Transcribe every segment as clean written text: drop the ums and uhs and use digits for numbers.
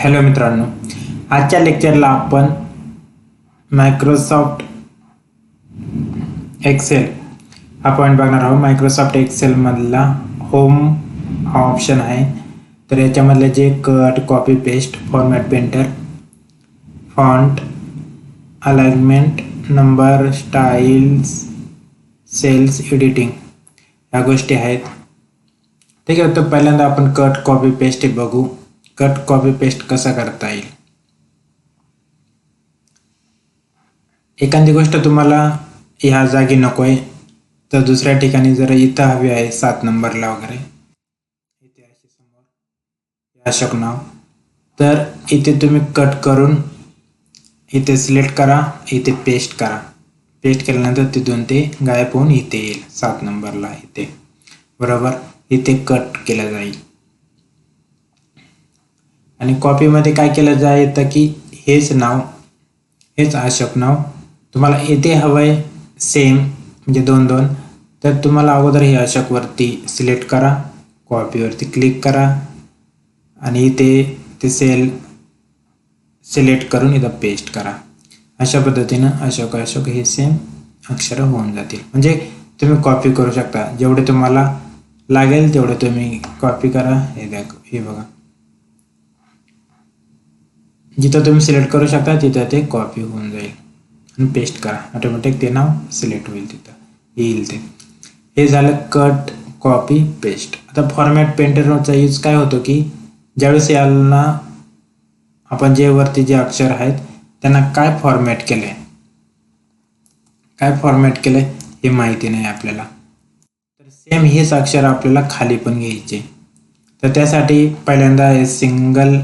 Hello मित्रांनो, आजच्या लेक्चरला आपण मायक्रोसॉफ्ट एक्सेल हा पॉईंट बघणार आहोत. मायक्रोसॉफ्ट एक्सेलमधला होम हा ऑप्शन आहे. तर याच्यामधले जे cut, copy, paste, format, painter, font, alignment, number, styles, cells, editing या गोष्टी आहेत. ठीक आहे, तर पहिल्यांदा आपण कट, कॉपी, पेस्ट हे बघू. कट, कॉपी, पेस्ट कसं करता येईल. एखादी गोष्ट तुम्हाला ह्या जागी नको आहे तर दुसऱ्या ठिकाणी जर इथं हवी आहे 7 नंबरला वगैरे, इथे अशी समोर अशोक नाव, तर इथे तुम्ही कट करून इथे सिलेक्ट करा, इथे पेस्ट करा. पेस्ट केल्यानंतर तिथून ते गायब होऊन इथे येईल 7 नंबरला इथे, बरोबर. इथे कट केलं जाईल. आणि कॉपीमध्ये काय केलं जातं की हेच नाव, हेच अशोक नाव तुम्हाला इथे हवंय सेम, म्हणजे 2-2, तर तुम्हाला अगोदर हे अशोकवरती सिलेक्ट करा, कॉपीवरती क्लिक करा आणि इथे ते सेल सिलेक्ट करून इथं पेस्ट करा. अशा पद्धतीनं अशोक अशोक हे सेम अक्षर होऊन जातील. म्हणजे तुम्ही कॉपी करू शकता, जेवढे तुम्हाला लागेल तेवढे तुम्ही कॉपी करा. हे बघा, जिथं तुम्ही सिलेक्ट करू शकता तिथं ते कॉपी होऊन जाईल आणि पेस्ट करा, ऑटोमॅटिक ते नाव सिलेक्ट होईल, तिथं येईल ते. हे झालं कट, कॉपी, पेस्ट. आता फॉर्मॅट पेंटरचा यूज काय होतो की ज्यावेळेस याला आपण जे वरती जे अक्षर आहेत त्यांना काय फॉर्मॅट केलंय, काय फॉर्मॅट केलंय हे माहिती नाही आपल्याला, तर सेम हेच अक्षर आपल्याला खाली पण घ्यायचे. तर त्यासाठी पहिल्यांदा हे सिंगल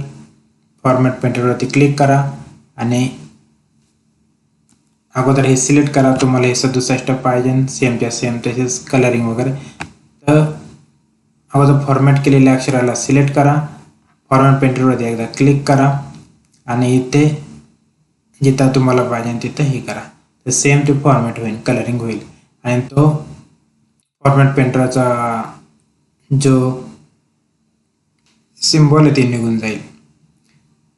फॉर्मॅट पेंटरवरती क्लिक करा आणि अगोदर हे सिलेक्ट करा. तुम्हाला हे 67 पाहिजे सेमच्या सेम, तसेच कलरिंग वगैरे. तर अगोदर फॉर्मॅट केलेल्या अक्षराला सिलेक्ट करा, फॉर्मॅट पेंटरवरती एकदा क्लिक करा आणि इथे जिथं तुम्हाला पाहिजे तिथं हे करा. तर सेम ते फॉर्मॅट होईल, कलरिंग होईल आणि तो फॉर्मॅट पेंटरचा जो सिम्बॉल आहे ते निघून जाईल.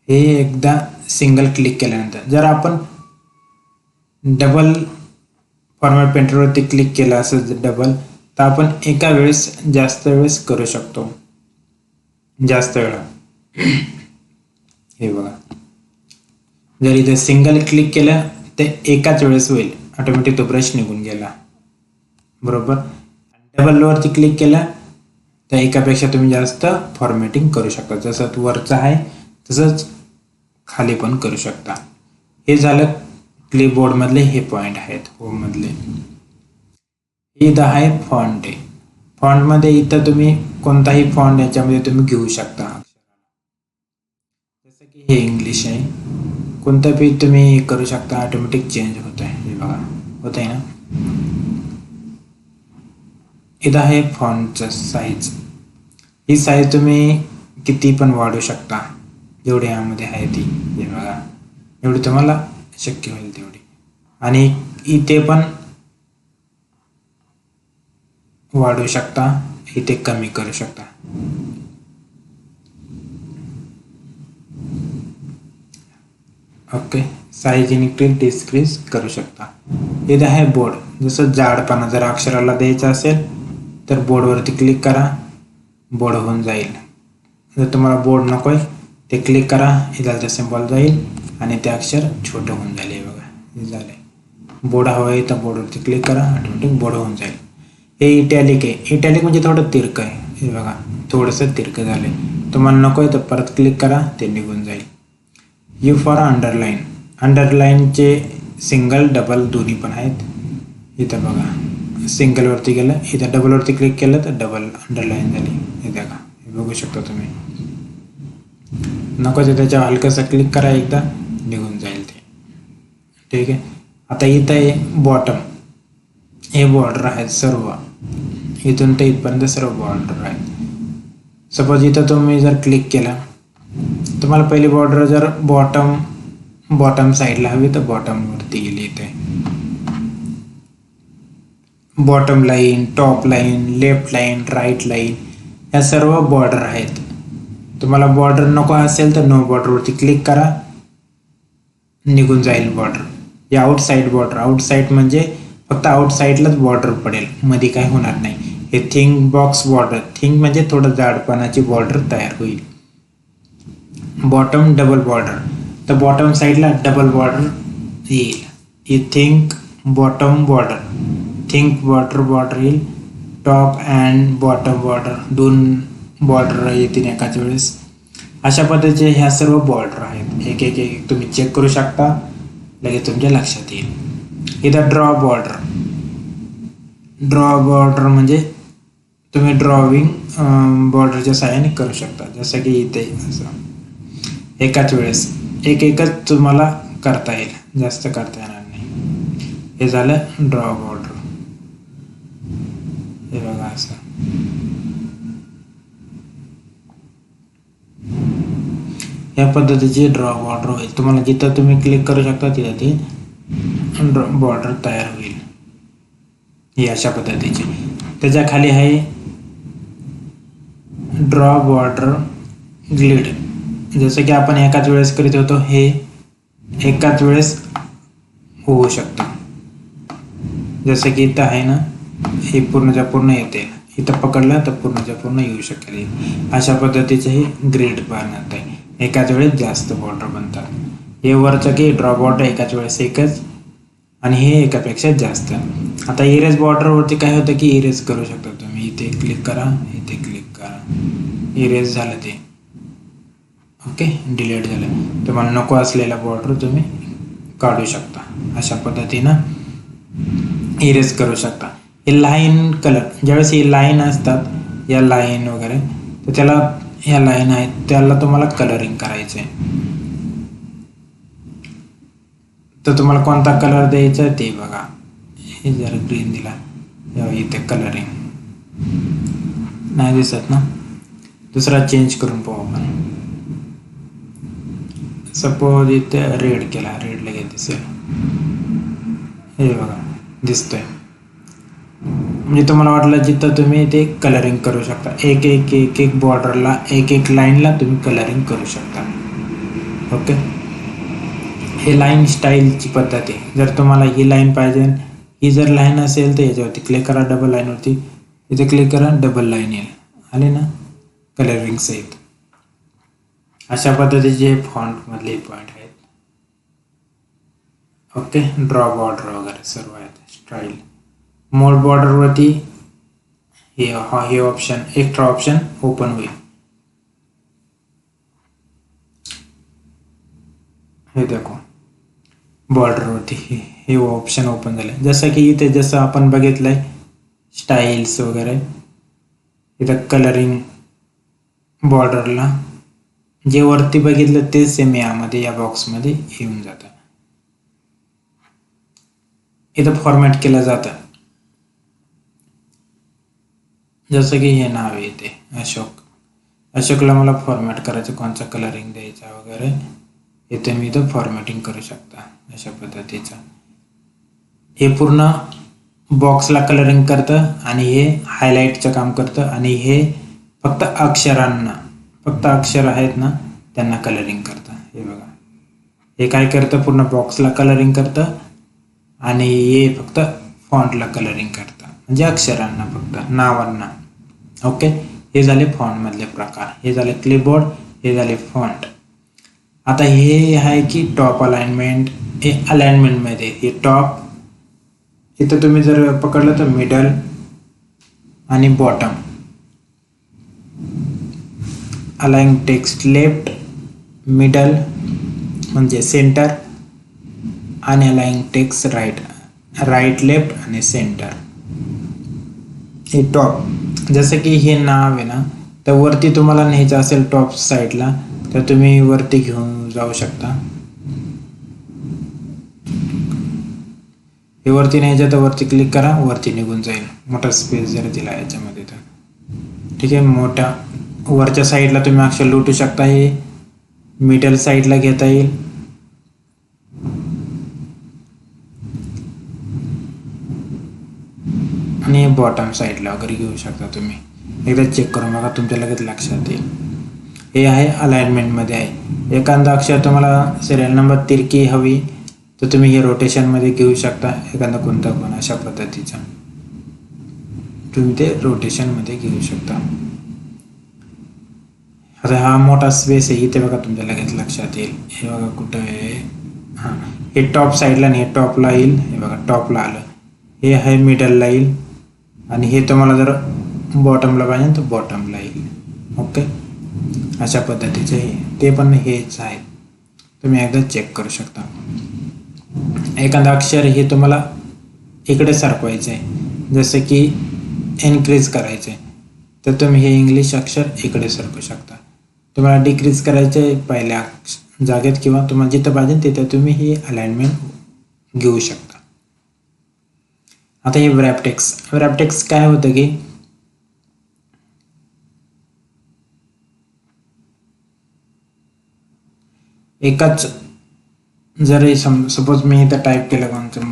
हे एकदा सिंगल क्लिक केल्यानंतर, जर आपण डबल फॉर्मॅट पेंटरवरती क्लिक केला असं डबल, तर आपण एका वेळेस जास्त वेळेस करू शकतो, जास्त वेळा. हे बघा, जर इथे सिंगल क्लिक केलं तर एकाच वेळेस होईल, ऑटोमॅटिक तो ब्रश निघून गेला, बरोबर. डबल वरती क्लिक केलं तर एकापेक्षा तुम्ही जास्त फॉर्मॅटिंग करू शकता. जसं वरचं आहे तसंच खाली पण करू शकता. हे झालं क्लिपबोर्ड मधले हे पॉइंट आहेत होम मधले. इथं आहे फॉन्ट आहे. फॉन्ट मध्ये इथं तुम्ही कोणताही फॉन्ट याच्यामध्ये तुम्ही घेऊ शकता. जसं की हे इंग्लिश आहे, कोणतं बी तुम्ही करू शकता, ऑटोमॅटिक चेंज होत आहे. हे बघा, होत आहे ना. इथं आहे फॉन्टचं साईज. ही साईज तुम्ही किती पण वाढवू शकता, जेवढी यामध्ये आहे ती. हे बघा, एवढी तुम्हाला शक्य होईल तेवढी. आणि इथे पण वाढवू शकता, इथे कमी करू शकता. ओके, साईज इन्क्रीज डिक्रीज करू शकता. इथे आहे बोर्ड. जसं जाडपणा जर अक्षराला द्यायचं असेल तर बोर्डवरती क्लिक करा, बोर्ड होऊन जाईल. जर तुम्हाला बोर्ड नको आहे ते क्लिक करा, इथं सिम्बॉल जाईल आणि ते अक्षर छोटं होऊन जाईल. हे बघा, हे झालंय. बोर्ड हवं आहे तर बोर्डवरती क्लिक करा, ऑटोमॅटिक बोर्ड होऊन जाईल. हे इटॅलिक आहे. इटॅलिक म्हणजे थोडं तिरकं आहे. हे बघा, थोडंसं तिरकं झालंय. तुम्हाला नको आहे तर परत क्लिक करा, ते निघून जाईल. U for underline. अंडरलाईनचे सिंगल डबल दोन्ही पण आहेत. इथं बघा, सिंगलवरती गेलं, इथं डबलवरती क्लिक केलं तर डबल अंडरलाईन झाली. हे बघा, हे बघू शकता तुम्ही. नको तर त्याच्यावर हलकंसं क्लिक करा, एकदा निघून जाईल ते. ठीक आहे. आता इथं आहे बॉटम. हे बॉर्डर आहेत सर्व, इथून ते इथपर्यंत सर्व बॉर्डर आहेत. सपोज इथं तुम्ही जर क्लिक केला, तुम्हाला पहिली बॉर्डर जर बॉटम साईडला हवी तर बॉटमवरती गेली. इथे bottom line, top line, left line, right line या सर्व बॉर्डर आहेत. तुम्हाला बॉर्डर नको असेल तर नो बॉर्डरवरती क्लिक करा, निघून जाईल बॉर्डर. हे आउटसाईड बॉर्डर, आउटसाईड म्हणजे फक्त आउटसाईडलाच बॉर्डर पडेल, मध्ये काय होणार नाही. हे थिंक बॉक्स बॉर्डर, थिंक म्हणजे थोडं जाडपणाची बॉर्डर तयार होईल. बॉटम डबल बॉर्डर, तर बॉटम साईडला डबल बॉर्डर येईल. हे think bottom border, think border येईल. टॉप अँड बॉटम बॉर्डर, दोन बॉर्डर येतील एकाच वेळेस. अशा पद्धतीचे ह्या सर्व बॉर्डर आहेत. एक एक एक तुम्ही चेक करू शकता, लगेच तुमच्या लक्षात येईल. इथं ड्रॉ बॉर्डर, ड्रॉ बॉर्डर म्हणजे तुम्ही ड्रॉविंग बॉर्डरच्या साहाय्याने करू शकता. जसं की इथे असं एकाच वेळेस एकच तुम्हाला करता येईल, जास्त करता येणार नाही. हे झालं ड्रॉ बॉर्डर. हे बघा असं. या पद्धतीची ड्रॉ बॉर्डर होईल. तुम्हाला जिथं तुम्ही क्लिक करू शकता तिथं ती ड्रॉ बॉर्डर तयार होईल. ही अशा पद्धतीची. त्याच्या खाली आहे ड्रॉ बॉर्डर ग्लिड. जसं की आपण एकाच वेळेस करीत होतो, हे एकाच वेळेस होऊ शकतं. जसं की इथं आहे ना, हे पूर्णच्या पूर्ण येते, इथं पकडलं तर पूर्णच्या पूर्ण येऊ शकेल. अशा पद्धतीचे हे ग्रिड बनत आहे. एकाच वेळेस जास्त बॉर्डर बनतात. हे वरचं की ड्रॉ बॉर्डर एकाच वेळेस एकच, आणि हे एकापेक्षा जास्त. आता इरेज बॉर्डरवरती काय होतं की इरेज करू शकता तुम्ही. इथे क्लिक करा, इथे क्लिक करा, इरेज झालं ते. ओके, डिलीट झालं. तुम्हाला नको असलेला बॉर्डर तुम्ही काढू शकता. अशा पद्धतीनं इरेज करू शकता. हे लाईन कलर, ज्यावेळेस ही लाईन असतात, या लाईन वगैरे, तर त्याला ह्या लाईन आहेत, त्याला तुम्हाला कलरिंग करायचं आहे. तर तुम्हाला कोणता कलर द्यायचा आहे ते बघा. हे जर ग्रीन दिला, इथे कलरिंग नाही दिसत ना, दुसरा चेंज करून पाहू आपण. सपोज इथे रेड केला, रेड लगेच दिसेल. हे बघा दिसतोय. म्हणजे तुम्हाला वाटलं जिथं तुम्ही ते कलरिंग करू शकता. एक एक एक एक बॉर्डरला, एक एक लाईनला तुम्ही कलरिंग करू शकता. ओके, हे लाईन स्टाईलची पद्धत आहे. जर तुम्हाला ही लाईन पाहिजे, ही जर लाईन असेल तर याच्यावरती क्लिक करा, डबल लाईनवरती, इथे क्लिक करा, डबल लाईन येईल. आले ना कलरिंग सहित. अशा पद्धतीचे फॉन्ट मधले पॉईंट आहेत. ओके, ड्रॉ बॉर्डर वगैरे सर्व आहेत. स्टाईल मोड बॉर्डरवरती हे ऑप्शन, एक्स्ट्रा ऑप्शन ओपन होईल. हे देखो बॉर्डरवरती हे ऑप्शन ओपन झाले. जसं की इथे जसं आपण बघितलंय स्टाईल्स वगैरे, इथं कलरिंग बॉर्डरला जे वरती बघितलं ते सेम यामध्ये, या बॉक्समध्ये येऊन जातं. इथं फॉर्मॅट केलं जातं. जसं की हे नाव आहे इथे अशोक, अशोकला मला फॉर्मॅट करायचं, कोणचा कलरिंग द्यायचा वगैरे, इथे मी इथं फॉर्मॅटिंग करू शकता. अशा पद्धतीचं हे पूर्ण बॉक्सला कलरिंग करतं, आणि हे हायलाईटचं काम करतं, आणि हे फक्त अक्षरांना, फक्त अक्षर आहेत ना त्यांना कलरिंग करतं. हे बघा, हे काय करतं, पूर्ण बॉक्सला कलरिंग करतं, आणि हे फक्त फॉन्टला कलरिंग करतं, म्हणजे अक्षरांना, फक्त नावांना. ओके, हे झाले फॉन्ट मधले प्रकार. हे झाले क्लिपबोर्ड, हे झाले फॉन्ट. आता हे आहे की टॉप अलाइनमेंट. हे अलाइनमेंटमध्ये हे टॉप, इथं तुम्ही जर पकडलं तर मिडल आणि bottom. Align text left, middle म्हणजे सेंटर, आणि align text right, right left आणि सेंटर. हे टॉप. जसं की हे नाव आहे ना, तर वरती तुम्हाला न्यायचं असेल टॉप साईडला, तर तुम्ही वरती घेऊन जाऊ शकता. हे वरती न्यायचं तर वरती क्लिक करा, वरती निघून जाईल. मोठा स्पेस जर दिला याच्यामध्ये तर ठीक आहे. मोठ्या वरच्या साईडला तुम्ही अक्षर लुटू शकता. हे मिडल साईडला घेता येईल, आणि बॉटम साईडला वगैरे घेऊ शकता तुम्ही. एकदा चेक करून बघा, तुमच्या लगेच लक्षात येईल. हे आहे अलाइनमेंटमध्ये आहे. एखादा अक्षर तुम्हाला सिरियल नंबर तिरकी हवी तर तुम्ही हे रोटेशनमध्ये घेऊ शकता. एखादा कोणता पण अशा पद्धतीचा तुम्ही ते रोटेशनमध्ये घेऊ शकता. आता हा मोठा स्पेस आहे इथे बघा, तुमच्या लगेच लक्षात येईल. हे बघा कुठं आहे, हां हे टॉप साईडला आणि हे टॉपला येईल. हे बघा टॉपला आलं, हे आहे मिडलला येईल आणि हे तुम्हाला जर बॉटमला पाहिजे तर बॉटमला येईल. ओके, अशा पद्धतीचे हे ते पण हेच आहे. तुम्ही एकदा चेक करू शकता. एखादा अक्षर हे तुम्हाला इकडे सरकवायचं आहे, जसं की इन्क्रीज करायचं आहे तर तुम्ही हे इंग्लिश अक्षर इकडे सरकू शकता. तुम्हाला डिक्रीज करायचं आहे पहिल्या जागेत किंवा तुम्हाला जिथं पाहिजे तिथं तुम्ही ही अलाइनमेंट घेऊ शकता. आता हे व्रॅपटेक्स काय होतं की एकाच जर सपोज मी इथं टाईप केलं कोणतं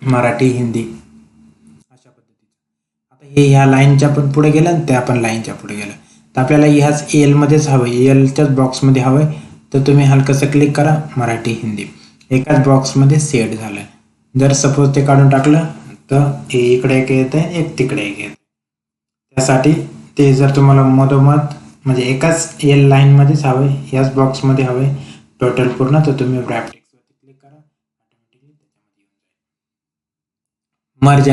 मराठी हिंदी अशा पद्धतीचं. आता हे ह्या लाईनच्या पण पुढे गेलं आणि त्या पण लाईनच्या पुढे गेलं तर आपल्याला ह्याच एलमध्येच हवं आहे, एलच्याच बॉक्समध्ये हवं आहे. तर तुम्ही हलकंसं क्लिक करा, मराठी हिंदी एकाच बॉक्समध्ये सेट झालं. जर सपोज ते काढून टाकलं तर इकडे एक येतं आहे, एक तिकडे एक येतं. त्यासाठी ते जर तुम्हाला मधोमध म्हणजे एकाच एल लाईनमध्येच हवं आहे, ह्याच बॉक्समध्ये हवं आहे टोटल पूर्ण, तर तुम्ही व्रॅपटेक्सवरती क्लिक करा. मर्ज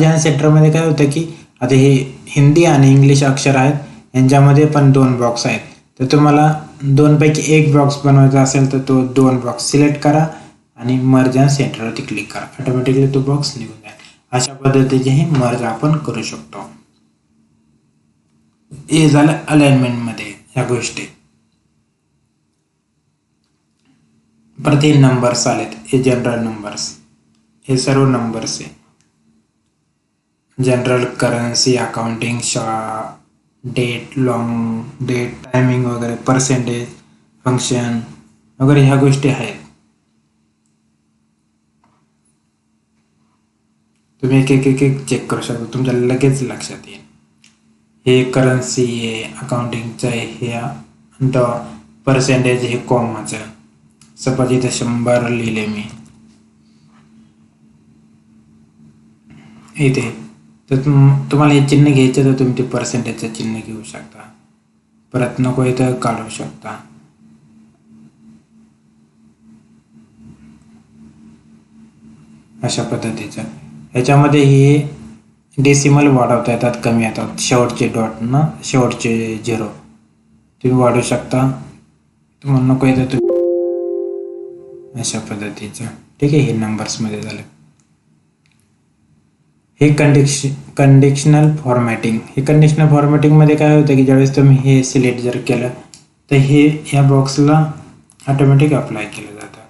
अँड सेंटरमध्ये काय होतं की आता हे हिंदी आणि इंग्लिश अक्षर आहेत, यांच्यामध्ये पण 2 बॉक्स आहेत. तर तुम्हाला 2 पैकी एक बॉक्स बनवायचा असेल तर तो 2 बॉक्स सिलेक्ट करा आणि मर्ज अँड सेंटरवरती क्लिक करा. ऑटोमॅटिकली तो बॉक्स निघून जाईल. अशा पद्धतीचे हे मर्ज आपण करू शकतो. हे झालं अलाइनमेंटमध्ये ह्या गोष्टी. परत हे नंबर्स आलेत, हे जनरल नंबर्स, हे सर्व नंबर्स आहे. General, currency, accounting, date, long date, timing वगैरे, पर्सेंटेज, फंक्शन वगैरे ह्या गोष्टी आहेत. तुम्ही एक चेक करू शकता, तुमच्या लगेच लक्षात येईल. हे करन्सी आहे, अकाउंटिंगचं आहे, हे पर्सेंटेज हे कॉमाचं. सपोज इथे 100 लिहिले मी इथे, तर तुम्हाला हे चिन्ह घ्यायचं तर तुम्ही ते पर्सेंटेजचं चिन्ह घेऊ शकता. परत नको इथं काढू शकता. अशा पद्धतीचं ह्याच्यामध्ये हे डेसिमल वाढवता येतात, कमी येतात. शेवटचे डॉट ना शेवटचे 0 तुम्ही वाढवू शकता. तुम्हाला नको येतं तुम्ही अशा पद्धतीचं. ठीक आहे, हे नंबर्समध्ये झालं. हे कंडिशनल फॉर्मॅटिंग. हे कंडिशनल फॉर्मॅटिंगमध्ये काय होतं की ज्यावेळेस तुम्ही हे सिलेक्ट जर केलं तर हे ह्या बॉक्सला ऑटोमॅटिक अप्लाय केलं जातं,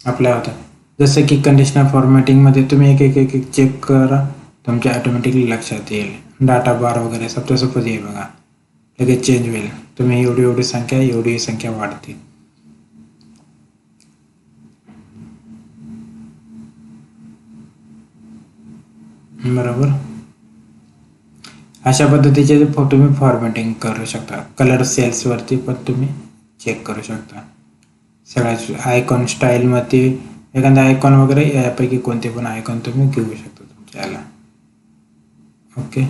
अप्लाय होतं. जसं की कंडिशनल फॉर्मॅटिंगमध्ये तुम्ही एक चेक करा, तुमच्या ऑटोमॅटिकली लक्षात येईल. डाटा बार वगैरे सपोज येईल बघा, लगेच चेंज होईल. तुम्ही एवढी संख्या, एवढी संख्या वाढते. बरोबर, अशा पद्धतीचे तुम्ही फॉर्मॅटिंग करू शकता. कलर सेल्सवरती पण तुम्ही चेक करू शकता. सगळ्या आयकॉन स्टाईलमध्ये एखादा आयकॉन वगैरे यापैकी कोणते पण आयकॉन तुम्ही घेऊ शकता तुमच्या याला. ओके,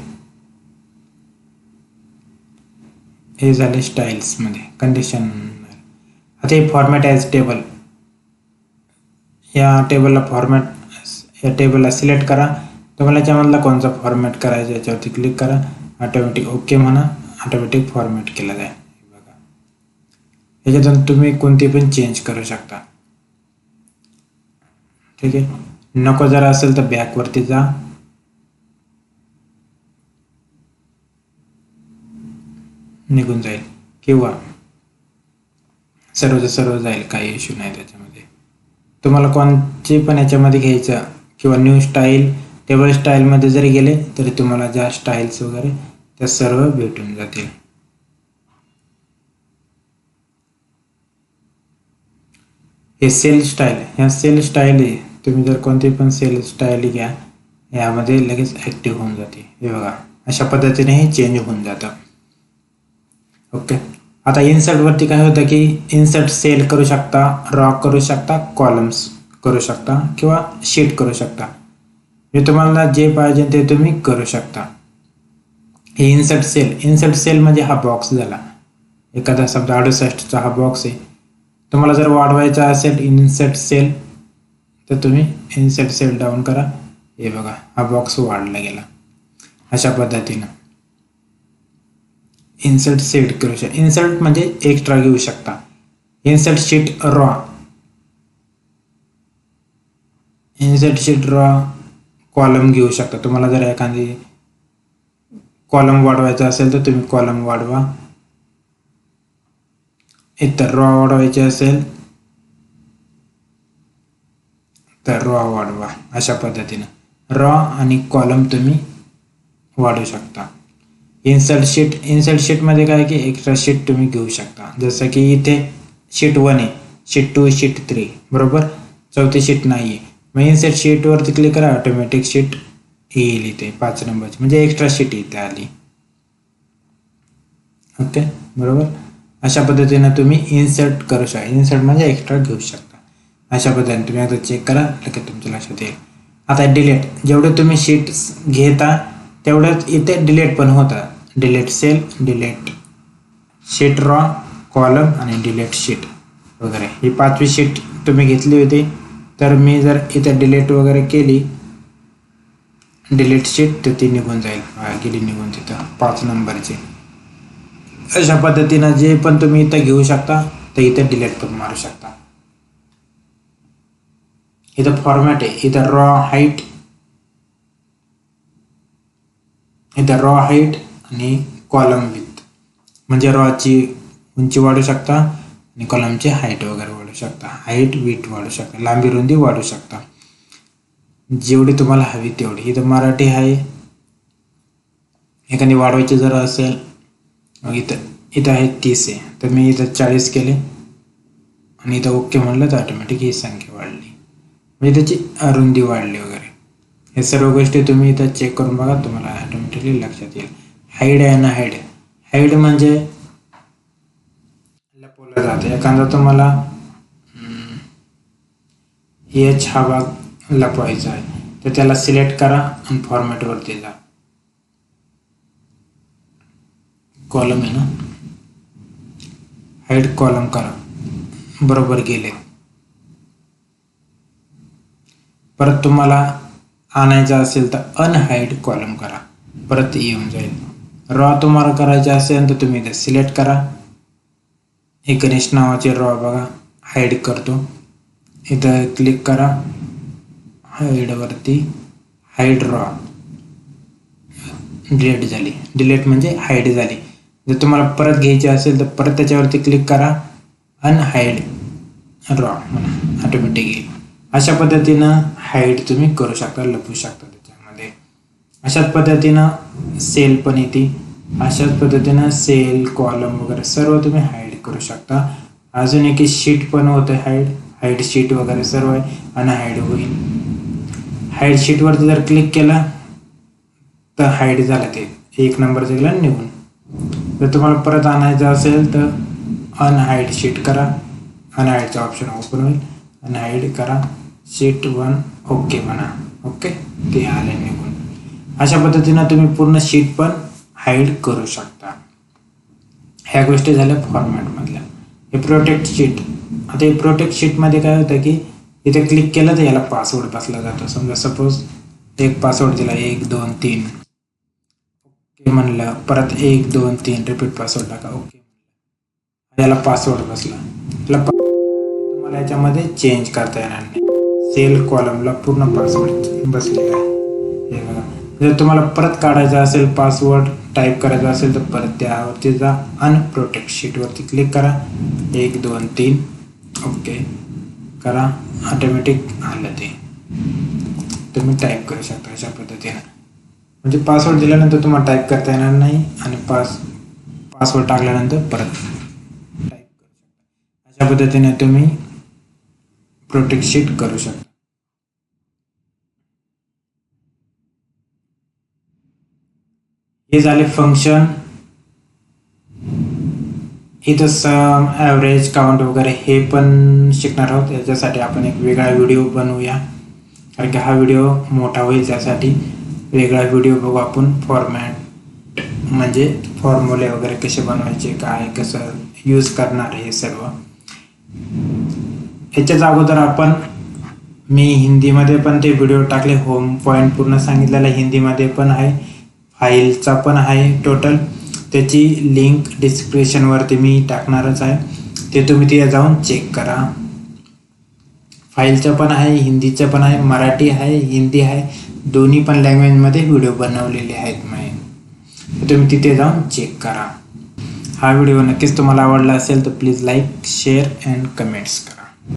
हे झाले स्टाईल्समध्ये कंडिशन. आता हे फॉर्मॅट ॲज टेबल, या टेबलला सिलेक्ट करा. तुम्हाला याच्यामधला कोणता फॉर्मॅट करायचा याच्यावरती क्लिक करा. ऑटोमॅटिक ओके म्हणा, ऑटोमॅटिक फॉर्मॅट केला जाईल. बघा, याच्यातून तुम्ही कोणती पण चेंज करू शकता. ठीक आहे, नको जर असेल तर बॅकवरती जा, निघून जाईल किंवा सर्व जाईल, काही इश्यू नाही त्याच्यामध्ये. तुम्हाला कोणची पण याच्यामध्ये घ्यायचं किंवा न्यू स्टाईल, टेबल स्टाईलमध्ये जरी गेले तरी तुम्हाला ज्या स्टाईल्स वगैरे त्या सर्व भेटून जातील. हे सेल स्टाईल, ह्या सेल स्टाईल आहे तुम्ही जर कोणती पण सेल स्टाईल घ्या, यामध्ये लगेच ॲक्टिव्ह होऊन जाते. हे बघा, अशा पद्धतीने हे चेंज होऊन जातं. ओके. आता इन्सर्टवरती काय होतं की इन्सर्ट सेल करू शकता, रॉ करू शकता, कॉलम्स करू शकता किंवा शीट करू शकता. हे तुम्हाला जे पाहिजे ते तुम्ही करू शकता. हे इन्सर्ट सेल म्हणजे हा बॉक्स झाला. एखादा समजा 68चा हा बॉक्स आहे. तुम्हाला जर वाढवायचा असेल इन्सर्ट सेल, तर तुम्ही इन्सर्ट सेल डाऊन करा. हे बघा, हा बॉक्स वाढला गेला. अशा पद्धतीनं इन्सर्ट सेट करू शकता. इन्सर्ट म्हणजे एक्स्ट्रा घेऊ शकता. Insert sheet raw, insert sheet row column घेऊ शकता. तुम्हाला जर एखादी कॉलम वाढवायचा असेल तर तुम्ही कॉलम वाढवा. इतर रॉ वाढवायचे असेल तर रॉ वाढवा. अशा पद्धतीनं रॉ आणि कॉलम तुम्ही वाढवू शकता. इन्सर्ट शीटमध्ये काय की एक्स्ट्रा शीट तुम्ही घेऊ शकता. जसं की इथे शीट 1 आहे, शीट 2, शीट 3, बरोबर. चौथी शीट नाही आहे. मग इन्सर्ट शीटवरती क्लिक करा, ऑटोमॅटिक शीट येईल इथे 5 नंबरची, म्हणजे एक्स्ट्रा शीट इथे आली. ओके, बरोबर. अशा पद्धतीनं तुम्ही इन्सर्ट करू शकता. इन्सर्ट म्हणजे एक्स्ट्रा घेऊ शकता. अशा पद्धतीने तुम्ही आता चेक करा, लगेच तुमच्या लक्षात येईल. आता डिलीट, जेवढे तुम्ही शीट्स घेता तेवढंच इथे डिलीट पण होतं. Delete cell, delete sheet row, column आणि डिलीट शीट वगैरे. ही 5वी शीट तुम्ही घेतली होती, तर मी जर इथे डिलीट वगैरे केली, डिलीट शीट, तर ती निघून जाईल. गेली निघून तिथं 5 नंबरची. अशा पद्धतीनं जे पण तुम्ही इथं घेऊ शकता, तर इथं डिलीट पण मारू शकता. इथं फॉर्मॅट आहे, इथं रॉ हाईट, इथं रॉ हाईट आणि कॉलम विथ, म्हणजे रॉची उंची वाढू शकता आणि कॉलमची हाईट वगैरे वाढू शकता. हाईट विथ वाढू शकता, लांबी रुंदी वाढू शकता, जेवढी तुम्हाला हवी तेवढी. इथं मराठी आहे, एखादी वाढवायची जर असेल, इथं आहे 30 आहे, तर मी इथं 40 केले आणि इथं ओके म्हणलं तर ऑटोमॅटिक ही संख्या वाढली, म्हणजे त्याची रुंदी वाढली वगैरे. हे सर्व गोष्टी तुम्ही इथं चेक करून बघा, तुम्हाला ऑटोमॅटिकली लक्षात येईल. हाईड आहे ना, हाईड म्हणजे लपवलं जातं. एखादा तुम्हाला एच हा भाग लपवायचा आहे, तर त्याला सिलेक्ट करा आणि फॉर्मॅटवरती जा. कॉलम आहे ना, हाईड कॉलम करा, बरोबर गेले. परत तुम्हाला आणायचं असेल तर अनहाईड कॉलम करा, परत येऊन जाईल. रॉ तुम्हाला करायचे असेल तर तुम्ही इथे सिलेक्ट करा. गणेश नावाचे रॉ बघा, हाईड करतो. इथं क्लिक करा, हाईडवरती, हाईड रॉ, डिलीट झाली. डिलीट म्हणजे हाईड झाली. जर तुम्हाला परत घ्यायची असेल तर परत त्याच्यावरती क्लिक करा, अनहाईड रॉ, ऑटोमॅटिक येईल. अशा पद्धतीनं हाईड तुम्ही करू शकता, लपवू शकता त्याच्यामध्ये. अशाच पद्धतीनं सेल पण येते. अशाच पद्धतीनं सेल, कॉलम वगैरे सर्व तुम्ही हाईड करू शकता. अजून एक शीट पण होते हाईड शीट वगैरे सर्व आहे, अनहाईड होईल. हाईड शीटवरती जर क्लिक केला तर हाईड झालं, ते 1 नंबरचं गेलं निघून. जर तुम्हाला परत आणायचं असेल तर अनहाईड शीट करा, अनहाईडचा ऑप्शन ओपन होईल. अनहाईड करा, शीट 1, ओके म्हणा. ओके, ते आले निघून. अशा पद्धतीनं तुम्ही पूर्ण शीट पण हाईड करू शकता. ह्या गोष्टी झाल्या फॉर्मॅटमधल्या. हे प्रोटेक्ट शीट. आता हे प्रोटेक्ट शीटमध्ये काय होतं की इथे क्लिक केलं तर याला पासवर्ड बसला जातो. समजा सपोज एक पासवर्ड दिला 1 2 3, ओके म्हणलं, परत 1 2 3 रिपीट पासवर्ड टाका, ओके, याला पासवर्ड बसला. तुम्हाला याच्यामध्ये चेंज करता येणार नाही. सेल कॉलमला पूर्ण पासवर्ड बसलेला आहे. हे बघा, जर तुम्हाला परत काढायचा असेल, पासवर्ड टाईप करायचा असेल, तर परत त्यावरती जा, अनप्रोटेक्ट शीटवरती क्लिक करा, 1 2 3 ओके करा, ऑटोमॅटिक आलं ते. तुम्ही टाईप करू शकता अशा पद्धतीनं. म्हणजे पासवर्ड दिल्यानंतर तुम्हाला टाईप करता येणार नाही आणि पासवर्ड टाकल्यानंतर परत टाईप करू शकता. अशा पद्धतीने तुम्ही प्रोटेक्ट शीट करू शकता. हे झाले फंक्शन. इथं सम, ॲव्हरेज, काउंट वगैरे हे पण शिकणार आहोत. याच्यासाठी आपण एक वेगळा व्हिडिओ बनवूया, कारण की हा व्हिडिओ मोठा होईल. त्यासाठी वेगळा व्हिडिओ बघू आपण. फॉर्मॅट म्हणजे फॉर्म्युले वगैरे कसे बनवायचे, काय कसं यूज करणार हे सर्व. याच्याच अगोदर मी हिंदीमध्ये पण ते व्हिडिओ टाकले. होम पॉईंट पूर्ण सांगितलेला हिंदीमध्ये पण आहे, फाईलचा पण आहे टोटल. त्याची लिंक डिस्क्रिप्शनवरती मी टाकणारच आहे, ते तुम्ही तिथे जाऊन चेक करा. फाईलचं पण आहे, हिंदीचं पण आहे, मराठी आहे, हिंदी आहे, दोन्ही पण लँग्वेजमध्ये व्हिडिओ बनवलेले आहेत मी. तुम्ही तिथे जाऊन चेक करा. हा व्हिडिओ नक्कीच तुम्हाला आवडला असेल तर please like, share and comments करा.